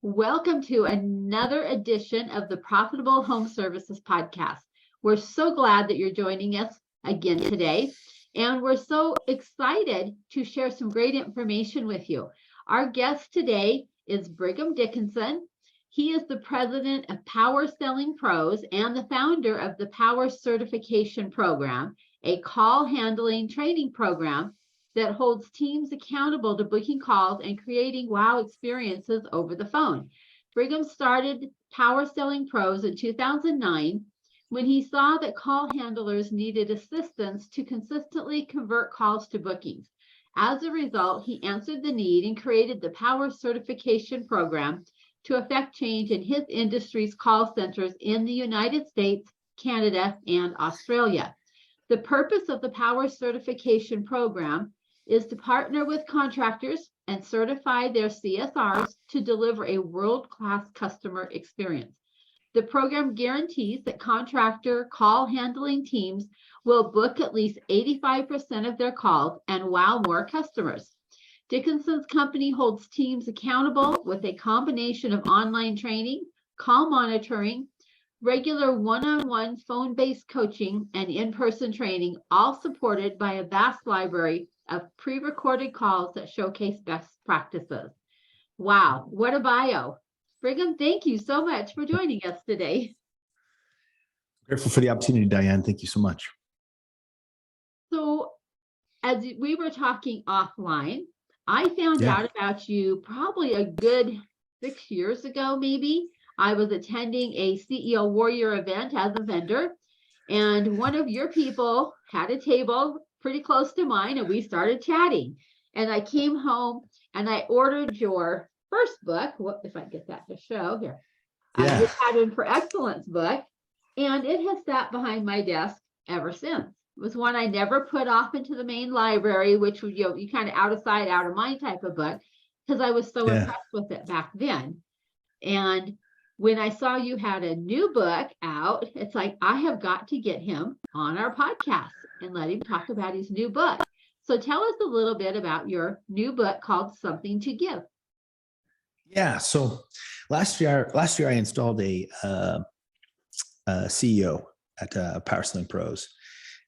Welcome to another edition of the Profitable Home Services Podcast. We're so glad that you're joining us again today, and we're so excited to share some great information with you. Our guest today is Brigham Dickinson. He is the president of Power Selling Pros and the founder of the Power Certification Program, a call handling training program that holds teams accountable to booking calls and creating wow experiences over the phone. Brigham started Power Selling Pros in 2009 when he saw that call handlers needed assistance to consistently convert calls to bookings. As a result, he answered the need and created the Power Certification Program to effect change in his industry's call centers in the United States, Canada, and Australia. The purpose of the Power Certification Program is to partner with contractors and certify their CSRs to deliver a world-class customer experience. The program guarantees that contractor call handling teams will book at least 85% of their calls and wow more customers. Dickinson's company holds teams accountable with a combination of online training, call monitoring, regular one-on-one phone-based coaching, and in-person training, all supported by a vast library of pre-recorded calls that showcase best practices. Wow, what a bio. Brigham, thank you so much for joining us today. Grateful for the opportunity, Diane. Thank you so much. So as we were talking offline, I found out about you probably a good 6 years ago, maybe. I was attending a CEO Warrior event as a vendor, and one of your people had a table pretty close to mine, and we started chatting. And I came home and I ordered your first book. What if I get that to show here? Your Pattern for Excellence book, and it has sat behind my desk ever since. It was one I never put off into the main library, which would you kind of out of sight, out of mind type of book, because I was so impressed with it back then. And when I saw you had a new book out, it's like, I have got to get him on our podcast and let him talk about his new book. So tell us a little bit about your new book called Something to Give. Yeah. So last year I installed a CEO at Power Selling Pros,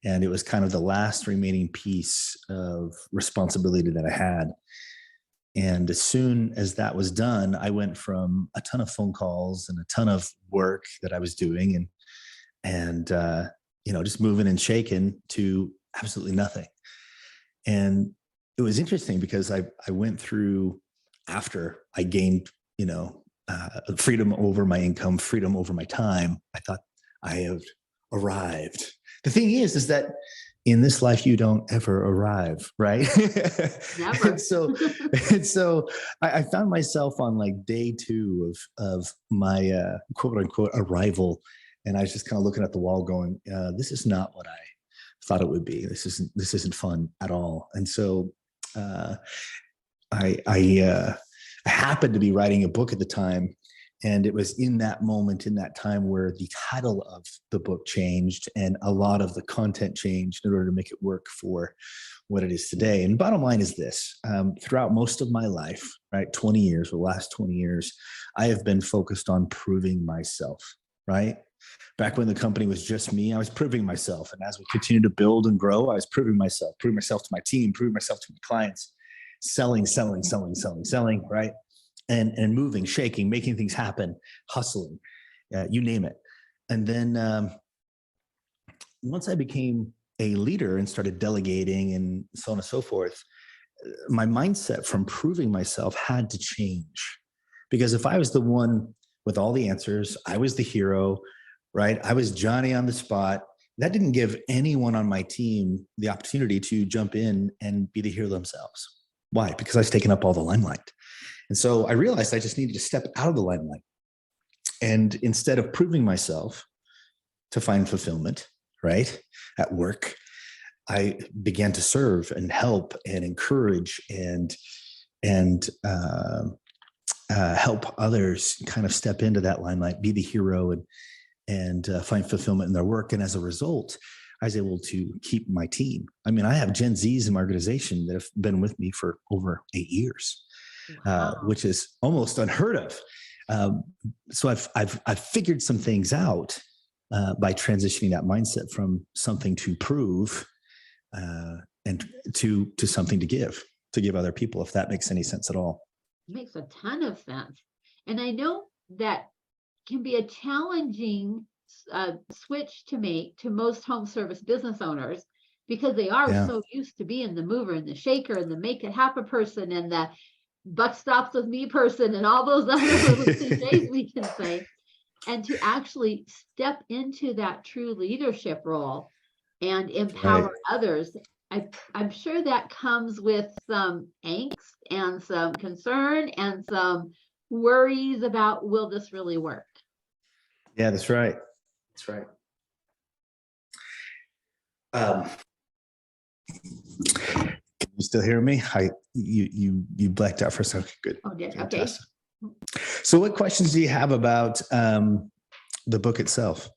and it was kind of the last remaining piece of responsibility that I had. And as soon as that was done, I went from a ton of phone calls and a ton of work that I was doing and just moving and shaking to absolutely nothing. And it was interesting because I went through, after I gained, freedom over my income, freedom over my time, I thought I have arrived. The thing is that in this life, you don't ever arrive, right? Never. and so I found myself on like day 2 of my quote unquote arrival. And I was just kind of looking at the wall going, this is not what I thought it would be. This isn't fun at all. And so I happened to be writing a book at the time. And it was in that moment, in that time, where the title of the book changed and a lot of the content changed in order to make it work for what it is today. And bottom line is this, throughout most of my life, right, 20 years, the last 20 years, I have been focused on proving myself, right? Back when the company was just me, I was proving myself. And as we continue to build and grow, I was proving myself to my team, proving myself to my clients, selling, right? And moving, shaking, making things happen, hustling, you name it. And then once I became a leader and started delegating and so on and so forth, my mindset from proving myself had to change. Because if I was the one with all the answers, I was the hero, right? I was Johnny on the spot. That didn't give anyone on my team the opportunity to jump in and be the hero themselves. Why? Because I was taking up all the limelight. And so I realized I just needed to step out of the limelight. And instead of proving myself to find fulfillment, right, at work, I began to serve and help and encourage and help others kind of step into that limelight, be the hero and find fulfillment in their work. And as a result, I was able to keep my team. I mean, I have Gen Zs in my organization that have been with me for over 8 years. Wow. Which is almost unheard of. So I've figured some things out by transitioning that mindset from something to prove and to something to give other people, if that makes any sense at all. It makes a ton of sense. And I know that can be a challenging switch to make to most home service business owners, because they are so used to being the mover and the shaker and the make it happen person and the buck stops with me person and all those other little cliches we can say. And to actually step into that true leadership role and empower others, I'm sure that comes with some angst and some concern and some worries about, will this really work? Yeah, that's right. That's right. Can you still hear me? You blacked out for a second. Good. Oh, did okay. So what questions do you have about the book itself?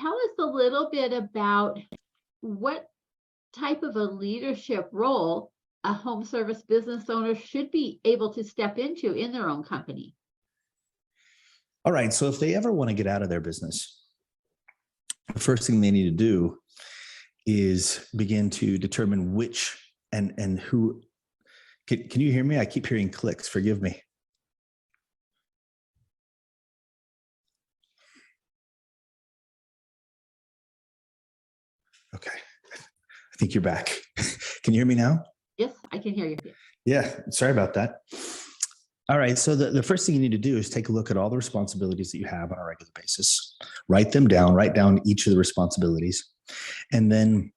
Tell us a little bit about what type of a leadership role a home service business owner should be able to step into in their own company. All right. So if they ever want to get out of their business, the first thing they need to do is begin to determine which and who. Can you hear me? I keep hearing clicks. Forgive me. Okay. I think you're back. Can you hear me now? Yes, I can hear you. Yeah. Sorry about that. All right. So the first thing you need to do is take a look at all the responsibilities that you have on a regular basis. Write them down. Write down each of the responsibilities, and then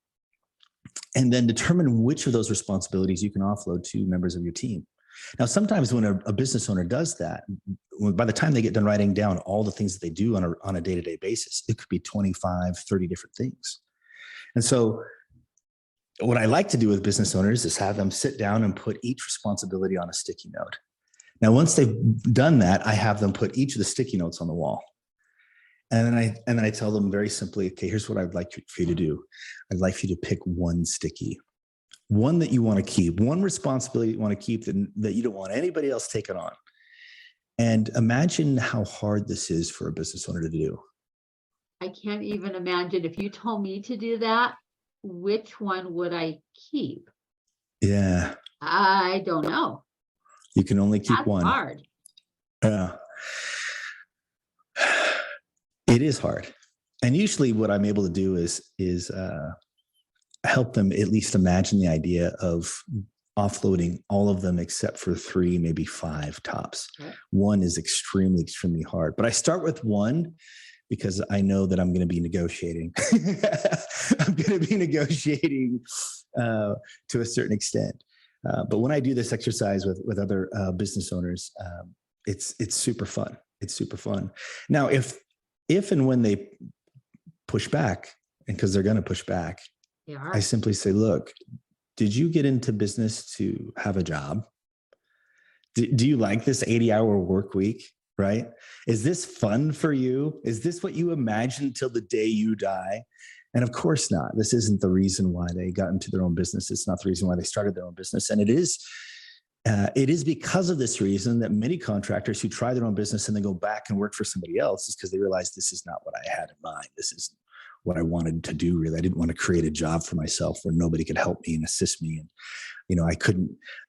determine which of those responsibilities you can offload to members of your team. Now, sometimes when a business owner does that, by the time they get done writing down all the things that they do on a day-to-day basis, it could be 25, 30 different things. And so what I like to do with business owners is have them sit down and put each responsibility on a sticky note. Now, once they've done that, I have them put each of the sticky notes on the wall. And then I tell them very simply, okay, here's what I'd like for you to do. I'd like for you to pick one sticky, one that you want to keep, one responsibility you want to keep that you don't want anybody else taking on. And imagine how hard this is for a business owner to do. I can't even imagine. If you told me to do that, which one would I keep? Yeah. I don't know. You can only keep That's one. Hard. It is hard. And usually what I'm able to do is help them at least imagine the idea of offloading all of them except for 3, maybe 5 tops. Okay. One is extremely, extremely hard. But I start with one because I know that I'm going to be negotiating. I'm going to be negotiating to a certain extent. But when I do this exercise with other business owners, it's super fun. It's super fun. Now, if and when they push back, and because they're going to push back, I simply say, look, did you get into business to have a job? Do you like this 80-hour work week, right? Is this fun for you? Is this what you imagine till the day you die? And of course not. This isn't the reason why they got into their own business. It's not the reason why they started their own business. And it is because of this reason that many contractors who try their own business and then go back and work for somebody else is because they realize this is not what I had in mind. This isn't what I wanted to do, really. I didn't want to create a job for myself where nobody could help me and assist me. And,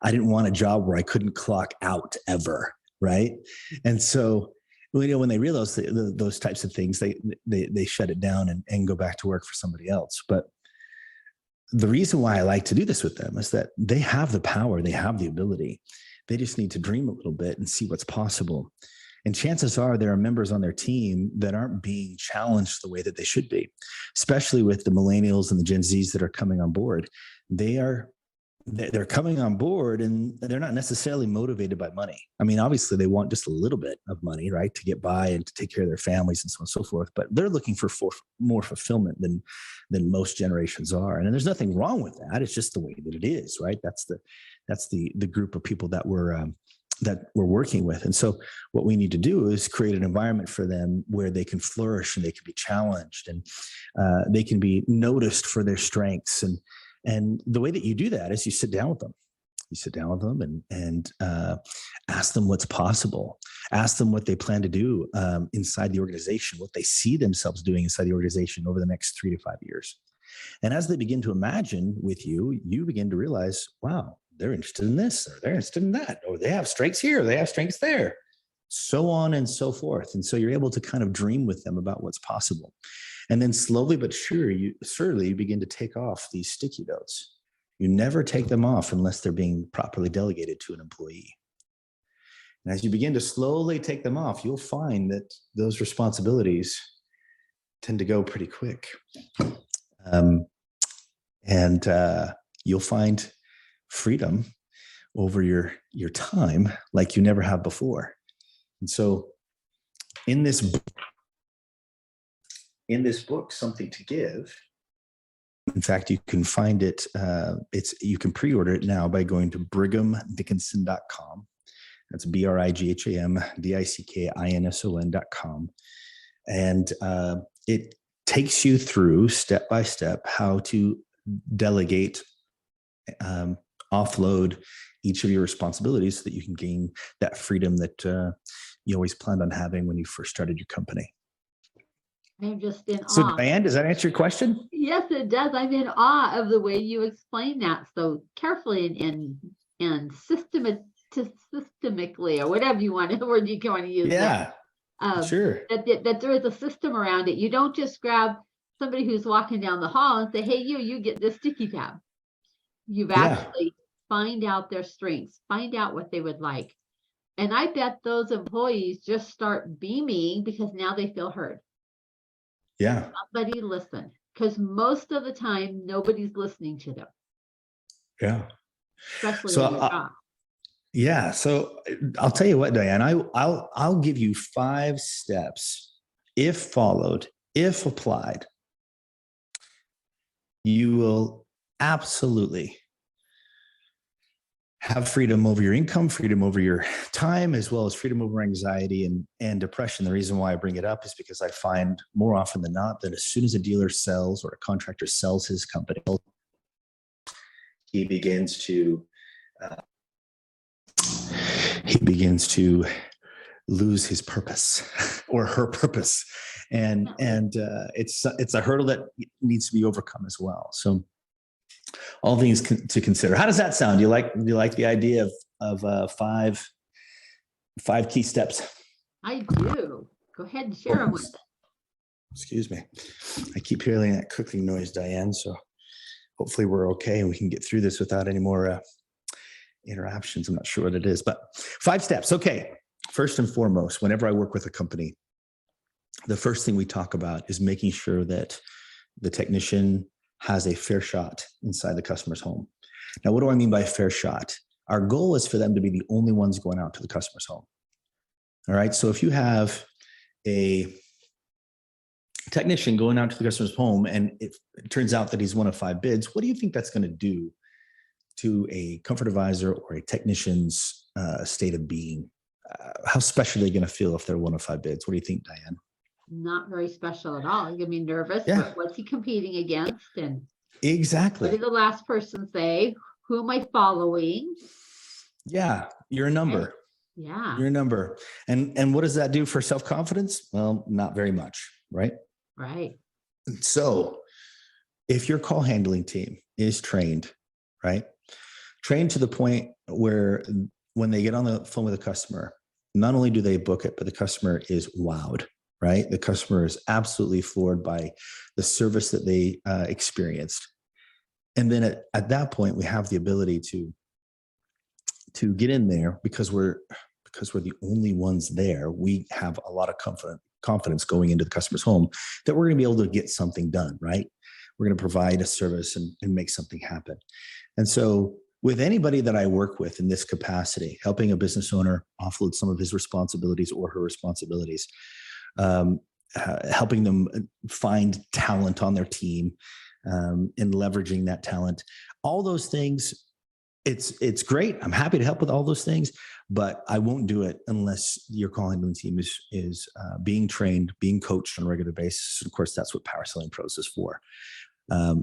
I didn't want a job where I couldn't clock out ever. Right. And so, when they realize those types of things, they shut it down and go back to work for somebody else. But the reason why I like to do this with them is that they have the power, they have the ability. They just need to dream a little bit and see what's possible. And chances are there are members on their team that aren't being challenged the way that they should be, especially with the millennials and the Gen Zs that are coming on board. They're coming on board and they're not necessarily motivated by money. I mean, obviously they want just a little bit of money, right, to get by and to take care of their families and so on and so forth. But they're looking for more fulfillment than most generations are. And there's nothing wrong with that. It's just the way that it is, right? That's the group of people that we're working with. And so what we need to do is create an environment for them where they can flourish and they can be challenged and they can be noticed for their strengths. And the way that you do that is you sit down with them. You sit down with them and ask them what's possible. Ask them what they plan to do inside the organization, what they see themselves doing inside the organization over the next 3 to 5 years. And as they begin to imagine with you, you begin to realize, wow, they're interested in this, or they're interested in that, or they have strengths here, they have strengths there, so on and so forth. And so you're able to kind of dream with them about what's possible. And then slowly but surely you begin to take off these sticky notes. You never take them off unless they're being properly delegated to an employee. And as you begin to slowly take them off, you'll find that those responsibilities tend to go pretty quick. You'll find freedom over your time like you never have before. And so in this book, Something to Give, in fact, you can find it, you can pre-order it now by going to brighamdickinson.com. That's BRIGHAMDICKINSON.com. And it takes you through step by step how to delegate, offload each of your responsibilities so that you can gain that freedom that you always planned on having when you first started your company. I'm just in So awe. Diane, does that answer your question? Yes, it does. I'm in awe of the way you explain that so carefully and systemically, or whatever you want, word you want to use. Yeah, sure. That there is a system around it. You don't just grab somebody who's walking down the hall and say, hey, you get this sticky tab. You've actually find out their strengths, find out what they would like. And I bet those employees just start beaming because now they feel heard. Yeah. Somebody listen, because most of the time nobody's listening to them. Yeah. Especially So in your job. Yeah. So I'll tell you what, Diane, I'll give you 5 steps. If followed, if applied, you will absolutely have freedom over your income, freedom over your time, as well as freedom over anxiety and depression. The reason why I bring it up is because I find more often than not that as soon as a dealer sells or a contractor sells his company, he begins to lose his purpose or her purpose. And it's a hurdle that needs to be overcome as well. So all things to consider. How does that sound? Do you like the idea of 5 key steps? I do. Go ahead and share them with us. Excuse me. I keep hearing that cooking noise, Diane. So hopefully we're okay and we can get through this without any more interruptions. I'm not sure what it is, but 5 steps. Okay. First and foremost, whenever I work with a company, the first thing we talk about is making sure that the technician has a fair shot inside the customer's home. Now, what do I mean by fair shot? Our goal is for them to be the only ones going out to the customer's home. All right. So if you have a technician going out to the customer's home and it turns out that he's one of 5 bids, what do you think that's going to do to a comfort advisor or a technician's state of being? How special are they going to feel if they're one of 5 bids? What do you think, Diane? Not very special at all. You're gonna be nervous. Yeah. But what's he competing against? And exactly. what did the last person say? Who am I following? Yeah, you're a number. Right. Yeah. You're a number. And what does that do for self-confidence? Well, not very much, right? Right. So if your call handling team is trained, right? Trained to the point where when they get on the phone with a customer, not only do they book it, but the customer is wowed, right? The customer is absolutely floored by the service that they experienced. And then at that point, we have the ability to get in there because we're the only ones there. We have a lot of confidence going into the customer's home that we're going to be able to get something done, right? We're going to provide a service and make something happen. And so with anybody that I work with in this capacity, helping a business owner offload some of his responsibilities or her responsibilities, helping them find talent on their team, and leveraging that talent, all those things, it's great. I'm happy to help with all those things, but I won't do it unless your call handling team is being trained, being coached on a regular basis. Of course, that's what Power Selling Pros is for.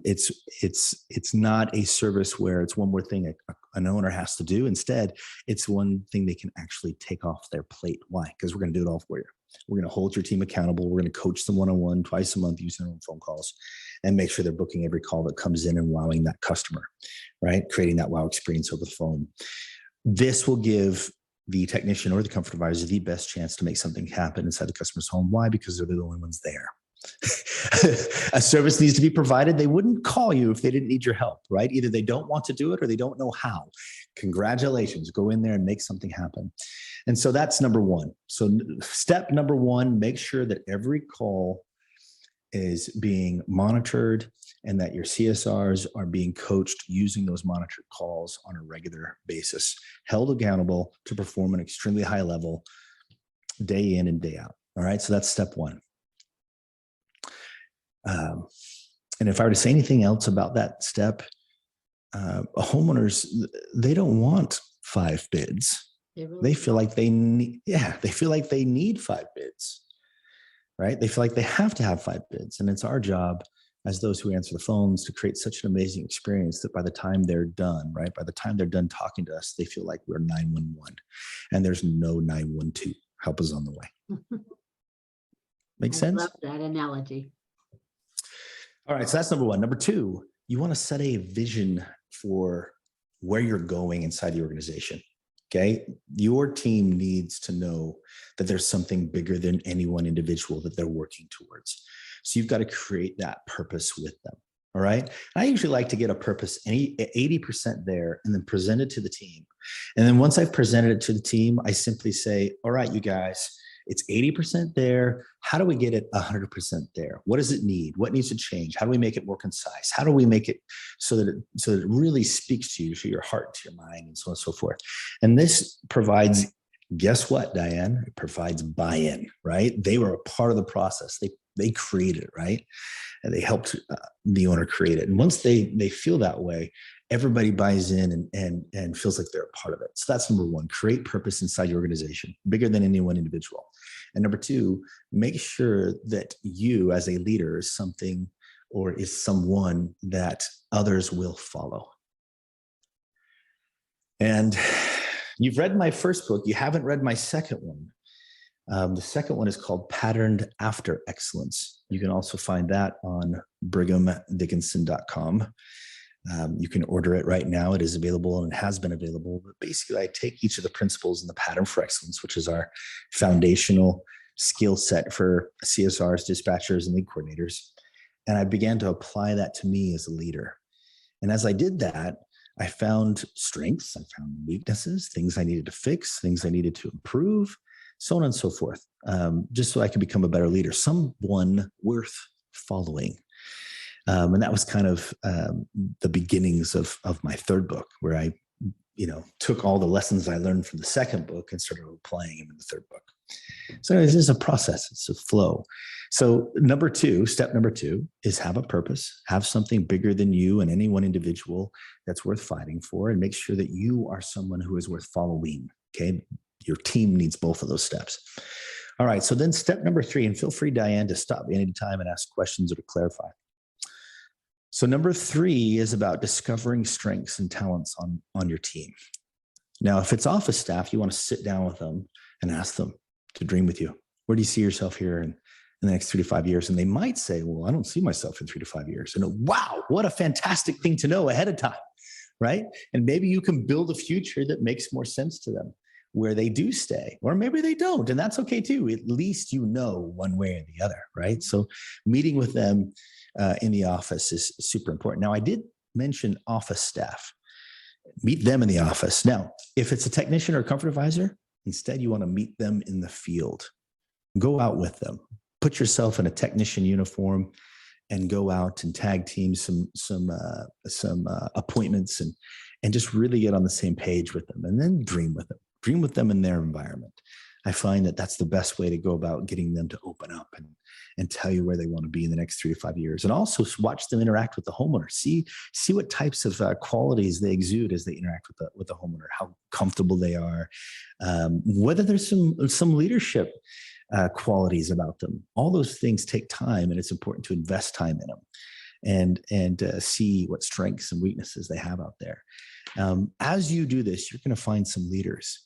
It's not a service where it's one more thing an owner has to do. Instead, it's one thing they can actually take off their plate. Why? Because we're going to do it all for you. We're going to hold your team accountable. We're going to coach them one-on-one twice a month using their own phone calls and make sure they're booking every call that comes in and wowing that customer, right? Creating that wow experience over the phone. This will give the technician or the comfort advisor the best chance to make something happen inside the customer's home. Why? Because they're the only ones there. A service needs to be provided. They wouldn't call you if they didn't need your help, right? Either they don't want to do it or they don't know how. Congratulations, go in there and make something happen. And so that's number one. So step number one, make sure that every call is being monitored and that your CSRs are being coached using those monitored calls on a regular basis, held accountable to perform an extremely high level day in and day out. All right, so that's step one. And if I were to say anything else about that step, homeowners, they don't want 5 bids. They feel like they need, they feel like they need 5 bids, right? They feel like they have to have 5 bids. And it's our job as those who answer the phones to create such an amazing experience that by the time they're done, right? By the time they're done talking to us, they feel like we're 911 and there's no 912. Help is on the way. Make sense? I love that analogy. All right, so that's number one. Number two, you want to set a vision for where you're going inside the organization, okay? Your team needs to know that there's something bigger than any one individual that they're working towards. So you've got to create that purpose with them, all right? I usually like to get a purpose 80% there and then present it to the team. And then once I've presented it to the team, I simply say, all right, you guys, it's 80% there. How do we get it 100% there? What does it need? What needs to change? How do we make it more concise? How do we make it so that it really speaks to you, to your heart, to your mind, and so on and so forth? And this provides, guess what, Diane? It provides buy-in, right? They were a part of the process. They created it, right? And they helped the owner create it. And once they feel that way, everybody buys in and feels like they're a part of it. So that's number one, create purpose inside your organization, bigger than any one individual. And number two, make sure that you as a leader is something or is someone that others will follow. And you've read my first book. You haven't read my second one. The second one is called Patterned After Excellence. You can also find that on brighamdickinson.com. You can order it right now. It is available and it has been available. But basically, I take each of the principles in the Pattern for Excellence, which is our foundational skill set for CSRs, dispatchers, and lead coordinators. And I began to apply that to me as a leader. And as I did that, I found strengths, I found weaknesses, things I needed to fix, things I needed to improve, so on and so forth, just so I could become a better leader, someone worth following. And that was kind of the beginnings of my third book, where I, took all the lessons I learned from the second book and started applying them in the third book. So this is a process, it's a flow. So step number two is have a purpose, have something bigger than you and any one individual that's worth fighting for, and make sure that you are someone who is worth following, okay? Your team needs both of those steps. All right, so then step number three, and feel free, Diane, to stop me anytime and ask questions or to clarify. So number three is about discovering strengths and talents on your team. Now, if it's office staff, you want to sit down with them and ask them to dream with you. Where do you see yourself here in the next 3 to 5 years? And they might say, well, I don't see myself in 3 to 5 years. And wow, what a fantastic thing to know ahead of time, right? And maybe you can build a future that makes more sense to them, where they do stay, or maybe they don't, and that's okay too. At least you know one way or the other, right? So meeting with them in the office is super important. Now, I did mention office staff. Meet them in the office. Now, if it's a technician or a comfort advisor, instead you want to meet them in the field. Go out with them. Put yourself in a technician uniform and go out and tag team some appointments and just really get on the same page with them, and then dream with them. Dream with them in their environment. I find that that's the best way to go about getting them to open up and tell you where they want to be in the next 3 to 5 years. And also watch them interact with the homeowner. See what types of qualities they exude as they interact with the homeowner, how comfortable they are, whether there's some leadership qualities about them. All those things take time, and it's important to invest time in them. and see what strengths and weaknesses they have out there. As you do this, you're going to find some leaders.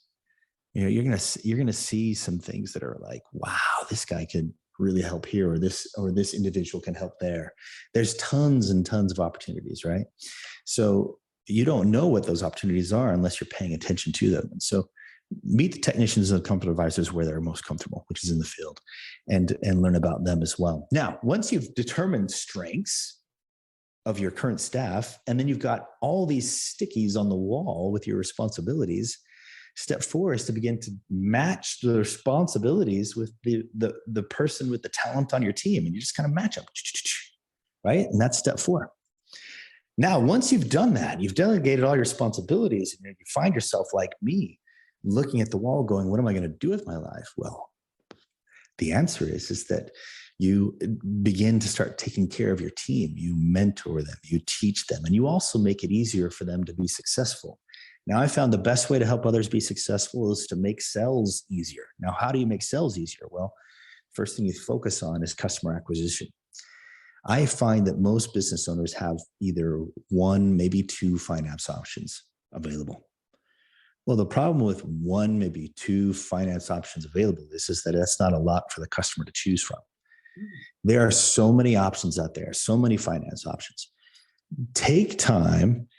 You're going to see some things that are like, wow, this guy could really help here, or this individual can help there. There's tons and tons of opportunities, right? So you don't know what those opportunities are unless you're paying attention to them. And so meet the technicians and comfort advisors where they're most comfortable, which is in the field, and learn about them as well. Now, once you've determined strengths of your current staff, and then you've got all these stickies on the wall with your responsibilities, step 4 is to begin to match the responsibilities with the person with the talent on your team. And you just kind of match them, right? And that's step 4. Now, once you've done that, you've delegated all your responsibilities, and you find yourself like me, looking at the wall going, what am I going to do with my life? Well, the answer is that you begin to start taking care of your team. You mentor them, you teach them, and you also make it easier for them to be successful. Now, I found the best way to help others be successful is to make sales easier. Now, how do you make sales easier? Well, first thing you focus on is customer acquisition. I find that most business owners have either 1, maybe 2 finance options available. Well, the problem with 1, maybe 2 finance options available is that that's not a lot for the customer to choose from. There are so many options out there, so many finance options. Take time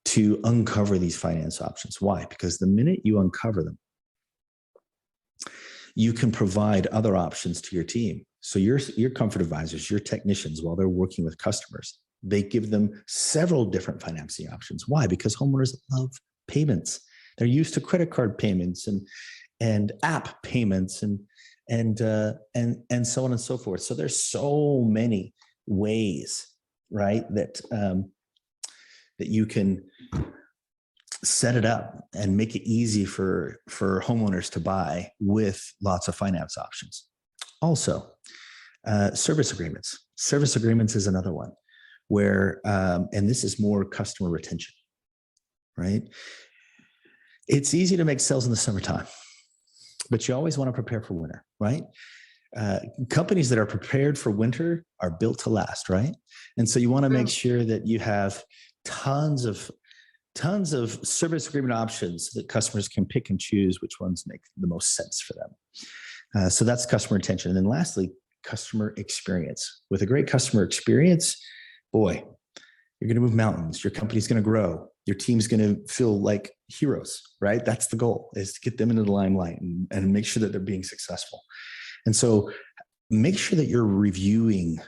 to uncover these finance options. Why? Because the minute you uncover them, you can provide other options to your team. So your comfort advisors, your technicians, while they're working with customers, they give them several different financing options. Why? Because homeowners love payments. They're used to credit card payments and app payments and so on and so forth. So there's so many ways, right, that you can set it up and make it easy for homeowners to buy with lots of finance options. Also, service agreements. Service agreements is another one where, and this is more customer retention, right? It's easy to make sales in the summertime, but you always want to prepare for winter, right? Companies that are prepared for winter are built to last, right? And so you want to make sure that you have tons of service agreement options so that customers can pick and choose which ones make the most sense for them. So that's customer retention. And then lastly, customer experience. With a great customer experience, boy, you're going to move mountains. Your company's going to grow. Your team's going to feel like heroes, right? That's the goal, is to get them into the limelight and make sure that they're being successful. And so make sure that you're reviewing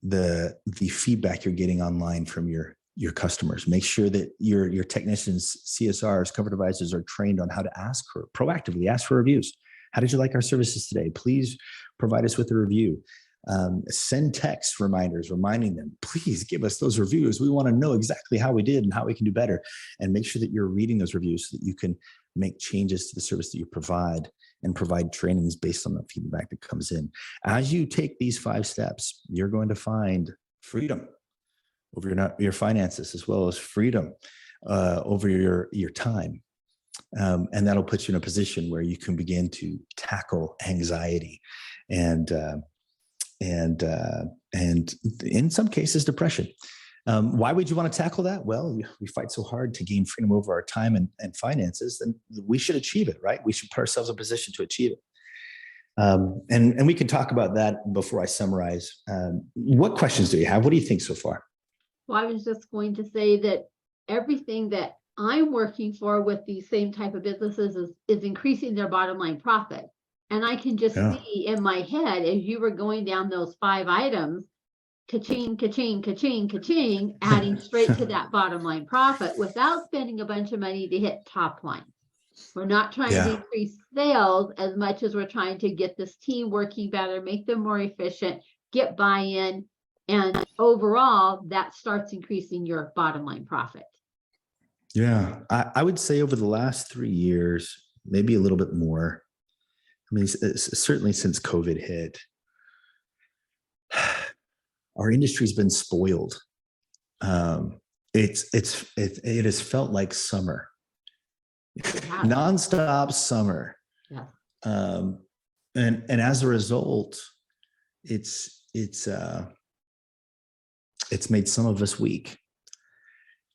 the feedback you're getting online from your customers. Make sure that your technicians, CSRs, comfort advisors are trained on how to proactively ask for reviews. How did you like our services today? Please provide us with a review. Send text reminders reminding them, please give us those reviews. We want to know exactly how we did and how we can do better. And make sure that you're reading those reviews so that you can make changes to the service that you provide and provide trainings based on the feedback that comes in. As you take these 5 steps, you're going to find freedom over your finances, as well as freedom over your time. And that'll put you in a position where you can begin to tackle anxiety and in some cases, depression. Why would you want to tackle that? Well, we fight so hard to gain freedom over our time and finances, and we should achieve it, right? We should put ourselves in a position to achieve it. And we can talk about that before I summarize. What questions do you have? What do you think so far? Well, I was just going to say that everything that I'm working for with these same type of businesses is increasing their bottom line profit. And I can just see in my head, as you were going down those 5 items, ka-ching, ka-ching, ka-ching, ka-ching, adding straight to that bottom line profit without spending a bunch of money to hit top line. We're not trying to increase sales as much as we're trying to get this team working better, make them more efficient, get buy-in, and overall, that starts increasing your bottom line profit. Yeah, I would say over the last 3 years, maybe a little bit more. I mean, certainly since COVID hit, our industry's been spoiled. It has felt like summer, nonstop summer. Yeah. And as a result, it's It's made some of us weak.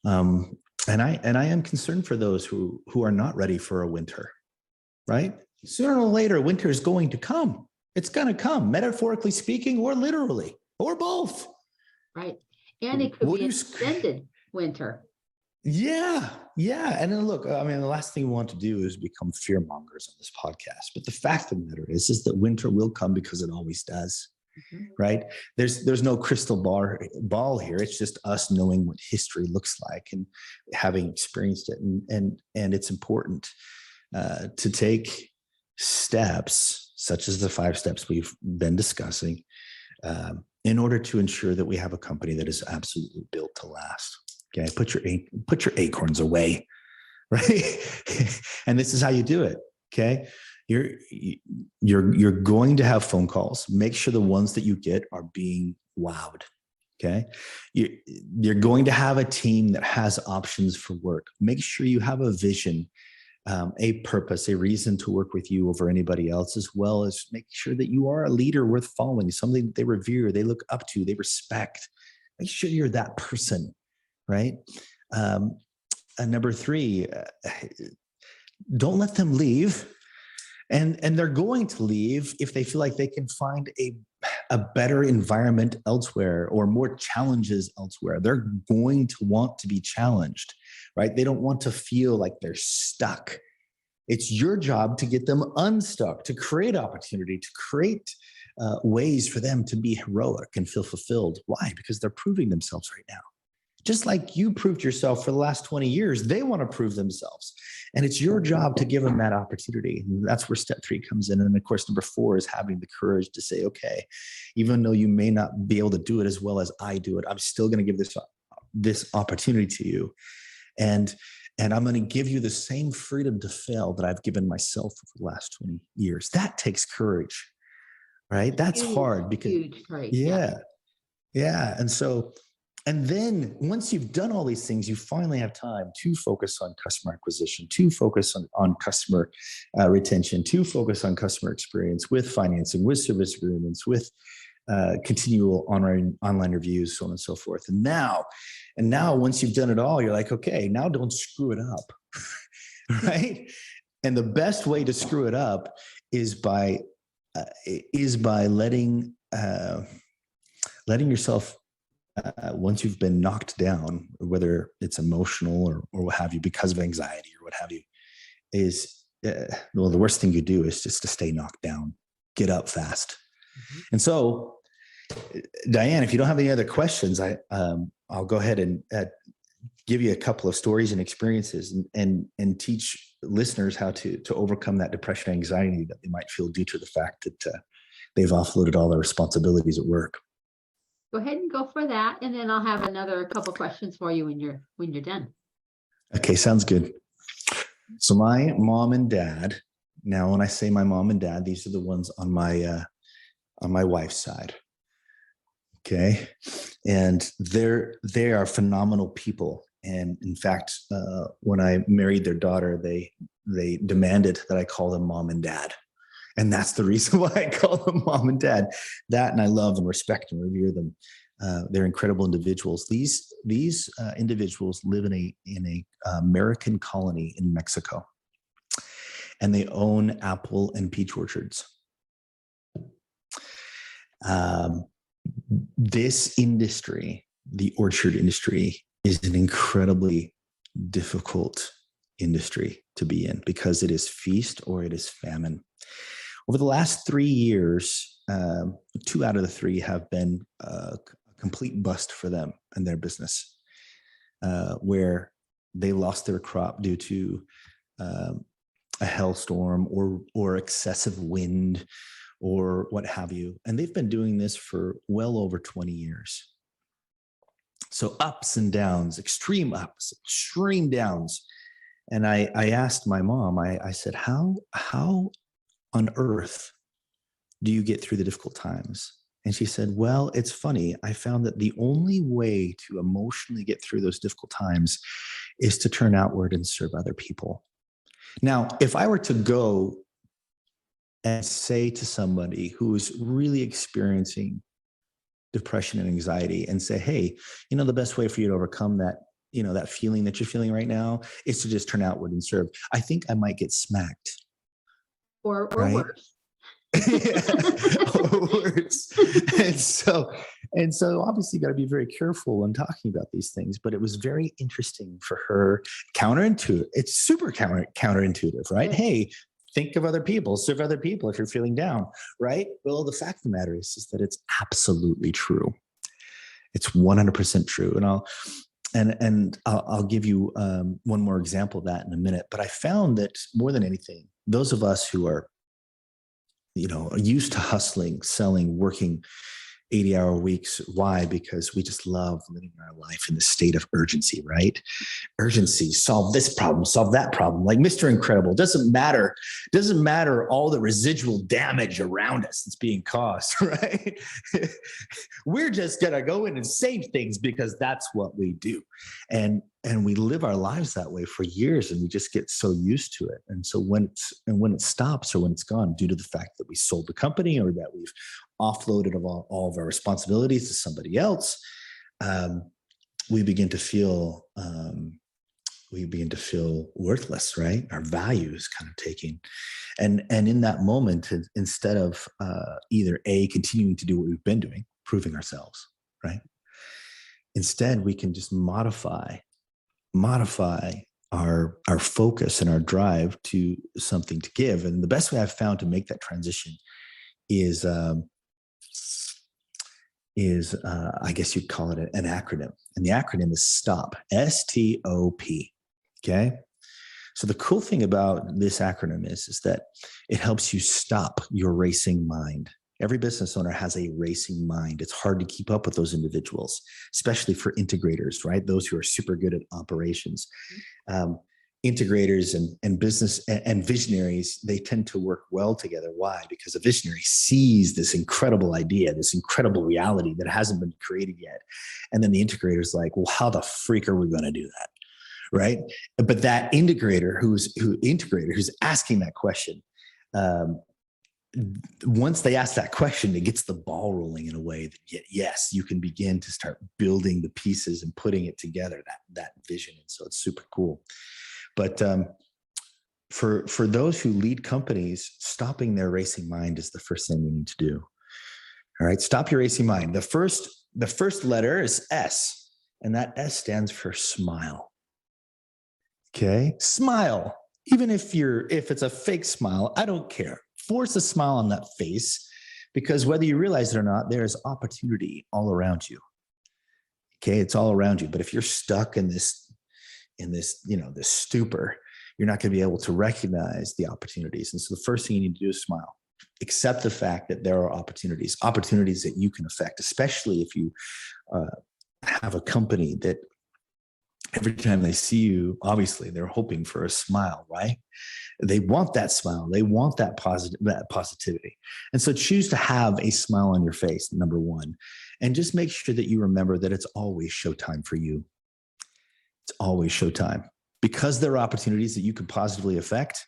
And I am concerned for those who are not ready for a winter, right? Sooner or later, winter is going to come. It's going to come, metaphorically speaking, or literally, or both. Right. And it could be an extended winter. Yeah. And then look, I mean, the last thing we want to do is become fear mongers on this podcast. But the fact of the matter is that winter will come because it always does. Mm-hmm. Right. There's no crystal ball here. It's just us knowing what history looks like and having experienced it. And it's important to take steps such as the 5 steps we've been discussing in order to ensure that we have a company that is absolutely built to last. Okay. Put your acorns away. Right. And this is how you do it. Okay. You're going to have phone calls. Make sure the ones that you get are being wowed. Okay. You're going to have a team that has options for work. Make sure you have a vision, a purpose, a reason to work with you over anybody else, as well as make sure that you are a leader worth following, something that they revere, they look up to, they respect. Make sure you're that person. Right. And number 3, don't let them leave. And they're going to leave if they feel like they can find a better environment elsewhere or more challenges elsewhere. They're going to want to be challenged, right? They don't want to feel like they're stuck. It's your job to get them unstuck, to create opportunity, to create ways for them to be heroic and feel fulfilled. Why? Because they're proving themselves right now. Just like you proved yourself for the last 20 years, they want to prove themselves. And it's your job to give them that opportunity. And that's where step 3 comes in. And of course, number 4 is having the courage to say, okay, even though you may not be able to do it as well as I do it, I'm still going to give this opportunity to you. And I'm going to give you the same freedom to fail that I've given myself for the last 20 years. That takes courage, right? That's hard because huge courage. Yeah. And then once you've done all these things, you finally have time to focus on customer acquisition, to focus on customer retention, to focus on customer experience with financing, with service agreements, with continual online reviews, so on and so forth. And now, once you've done it all, you're like, okay, now don't screw it up, right? And the best way to screw it up is by letting yourself. Once you've been knocked down, whether it's emotional or what have you, because of anxiety or what have you, the worst thing you do is just to stay knocked down, get up fast. Mm-hmm. And so, Diane, if you don't have any other questions, I'll go ahead and give you a couple of stories and experiences and teach listeners how to overcome that depression, anxiety that they might feel due to the fact that they've offloaded all their responsibilities at work. Go ahead and go for that, and then I'll have another couple questions for you when you're done. Okay, sounds good. So my mom and dad. Now, when I say my mom and dad, these are the ones on my wife's side. Okay, and they are phenomenal people. And in fact, when I married their daughter, they demanded that I call them mom and dad. And that's the reason why I call them mom and dad. That, and I love and respect and revere them. They're incredible individuals. These individuals live in a American colony in Mexico, and they own apple and peach orchards. This industry, the orchard industry, is an incredibly difficult industry to be in because it is feast or it is famine. Over the last 3 years, 2 out of the 3 have been a complete bust for them and their business, where they lost their crop due to a hailstorm or excessive wind or what have you. And they've been doing this for well over 20 years. So ups and downs, extreme ups, extreme downs. And I asked my mom, I said, how on earth do you get through the difficult times? And she said, well, it's funny. I found that the only way to emotionally get through those difficult times is to turn outward and serve other people. Now, if I were to go and say to somebody who is really experiencing depression and anxiety and say, hey, the best way for you to overcome that, that feeling that you're feeling right now is to just turn outward and serve. I think I might get smacked. Or right? worse. Or worse. And so obviously you got to be very careful when talking about these things, but it was very interesting for her. Counterintuitive. It's super counterintuitive, right? Hey, think of other people, serve other people if you're feeling down, right? Well, the fact of the matter is that it's absolutely true. It's 100% true. And I'll give you one more example of that in a minute. But I found that more than anything, those of us who are, used to hustling, selling, working 80-hour weeks. Why? Because we just love living our life in the state of urgency, right? Urgency, solve this problem, solve that problem. Like Mr. Incredible, doesn't matter all the residual damage around us that's being caused, right? We're just going to go in and save things because that's what we do. And we live our lives that way for years, and we just get so used to it. And so when it stops or when it's gone, due to the fact that we sold the company or that we've offloaded all of our responsibilities to somebody else, we begin to feel worthless, right? Our value is kind of taking, and in that moment, instead of either continuing to do what we've been doing, proving ourselves, right? Instead, we can just modify our focus and our drive to something to give. And the best way I've found to make that transition is I guess you'd call it an acronym. And the acronym is STOP, S-T-O-P. Okay. So the cool thing about this acronym is that it helps you stop your racing mind. Every business owner has a racing mind. It's hard to keep up with those individuals, especially for integrators, right? Those who are super good at operations. Integrators and business and visionaries, they tend to work well together. Why? Because a visionary sees this incredible idea, this incredible reality that hasn't been created yet. And then the integrator's like, well, how the freak are we going to do that? Right. But that integrator who's asking that question, once they ask that question, it gets the ball rolling in a way that yes, you can begin to start building the pieces and putting it together, that vision. And so it's super cool. But for those who lead companies, stopping their racing mind is the first thing we need to do. All right, stop your racing mind. The first letter is S, and that S stands for smile. Okay, smile. Even if it's a fake smile, I don't care. Force a smile on that face, because whether you realize it or not, there is opportunity all around you. Okay, it's all around you. But if you're stuck in this this stupor, you're not going to be able to recognize the opportunities. And so the first thing you need to do is smile. Accept the fact that there are opportunities that you can affect, especially if you have a company that every time they see you, obviously they're hoping for a smile, right? They want that smile. They want that positivity. And so choose to have a smile on your face, number one, and just make sure that you remember that it's always showtime for you. It's always showtime. Because there are opportunities that you can positively affect,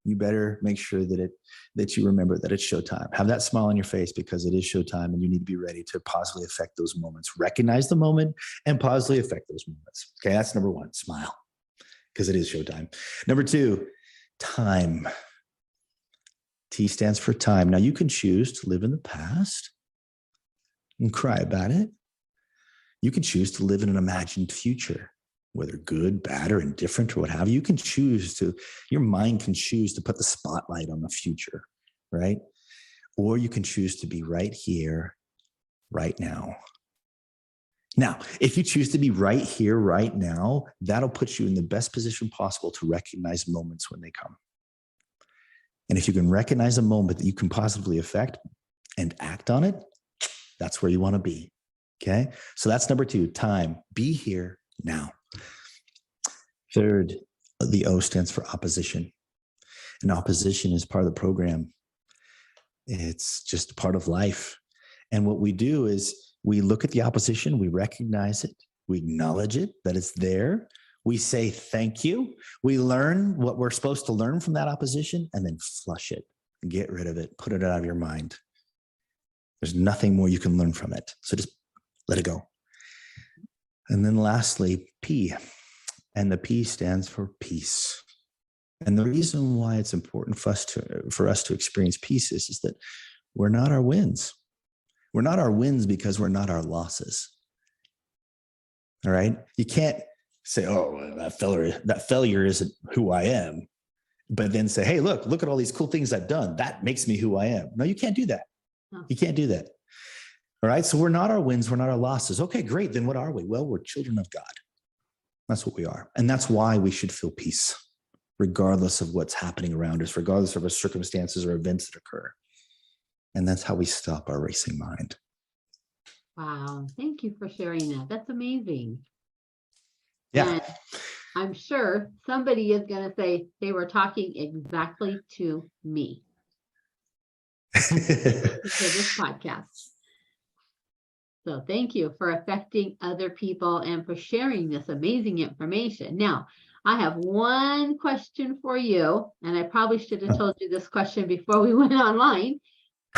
you better make sure that you remember that it's showtime. Have that smile on your face, because it is showtime, and you need to be ready to positively affect those moments. Recognize the moment and positively affect those moments. Okay, that's number one, smile, because it is showtime. Number two, time. T stands for time. Now, you can choose to live in the past and cry about it. You can choose to live in an imagined future, whether good, bad, or indifferent, or what have you. You can your mind can choose to put the spotlight on the future, right? Or you can choose to be right here, right now. Now, if you choose to be right here, right now, that'll put you in the best position possible to recognize moments when they come. And if you can recognize a moment that you can positively affect and act on it, that's where you want to be. Okay. So that's number two, time. Be here now. Third, the O stands for opposition. And opposition is part of the program. It's just part of life. And what we do is we look at the opposition, we recognize it, we acknowledge it, that it's there. We say thank you. We learn what we're supposed to learn from that opposition, and then flush it, get rid of it, put it out of your mind. There's nothing more you can learn from it. So just let it go. And then lastly, P. And the P stands for peace. And the reason why it's important for us to experience peace is that we're not our wins. We're not our wins because we're not our losses. All right. You can't say, oh, that failure isn't who I am, but then say, hey, look at all these cool things I've done. That makes me who I am. No, you can't do that. You can't do that. All right. So we're not our wins. We're not our losses. Okay, great. Then what are we? Well, we're children of God. That's what we are. And that's why we should feel peace, regardless of what's happening around us, regardless of our circumstances or events that occur. And that's how we stop our racing mind. Wow. Thank you for sharing that. That's amazing. Yeah. And I'm sure somebody is going to say they were talking exactly to me. For this podcast. So thank you for affecting other people and for sharing this amazing information. Now, I have one question for you, and I probably should have told you this question before we went online.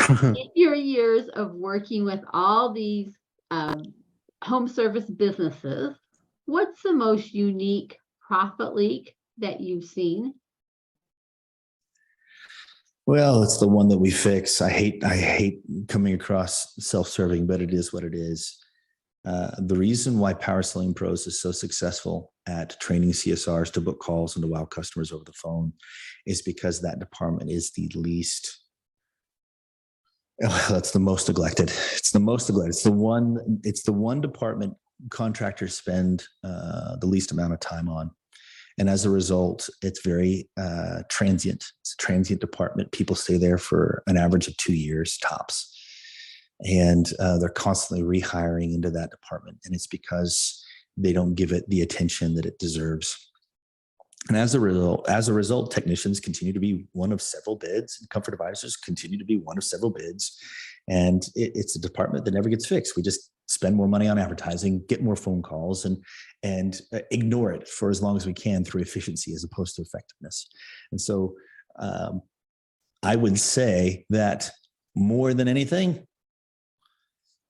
In your years of working with all these home service businesses, what's the most unique profit leak that you've seen? Well, it's the one that we fix. I hate coming across self-serving, but it is what it is. The reason why Power Selling Pros is so successful at training CSRs to book calls and to wow customers over the phone is because that department is the least. That's the most neglected. It's the most neglected. It's the one department contractors spend the least amount of time on. And as a result, it's very transient. It's a transient department. People stay there for an average of 2 years tops. And they're constantly rehiring into that department. And it's because they don't give it the attention that it deserves. And as a result, technicians continue to be one of several bids, and comfort advisors continue to be one of several bids. And it's a department that never gets fixed. We just spend more money on advertising, get more phone calls, and ignore it for as long as we can through efficiency as opposed to effectiveness. And so I would say that more than anything,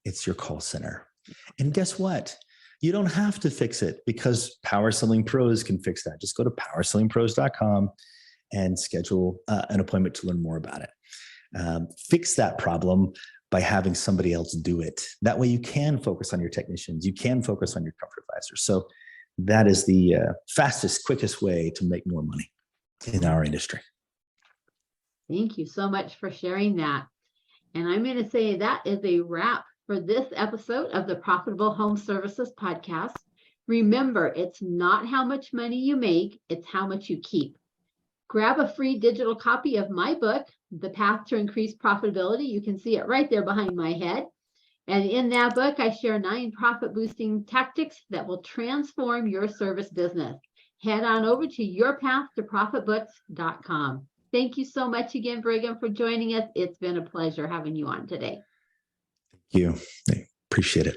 it's your call center. And guess what? You don't have to fix it because Power Selling Pros can fix that. Just go to powersellingpros.com and schedule an appointment to learn more about it. Fix that problem by having somebody else do it. That way you can focus on your technicians. You can focus on your comfort advisors. So that is the fastest, quickest way to make more money in our industry. Thank you so much for sharing that. And I'm going to say that is a wrap for this episode of the Profitable Home Services Podcast. Remember, it's not how much money you make, it's how much you keep. Grab a free digital copy of my book, The Path to Increased Profitability. You can see it right there behind my head. And in that book, I share 9 profit boosting tactics that will transform your service business. Head on over to yourpathtoprofitbooks.com. Thank you so much again, Brigham, for joining us. It's been a pleasure having you on today. Thank you. I appreciate it.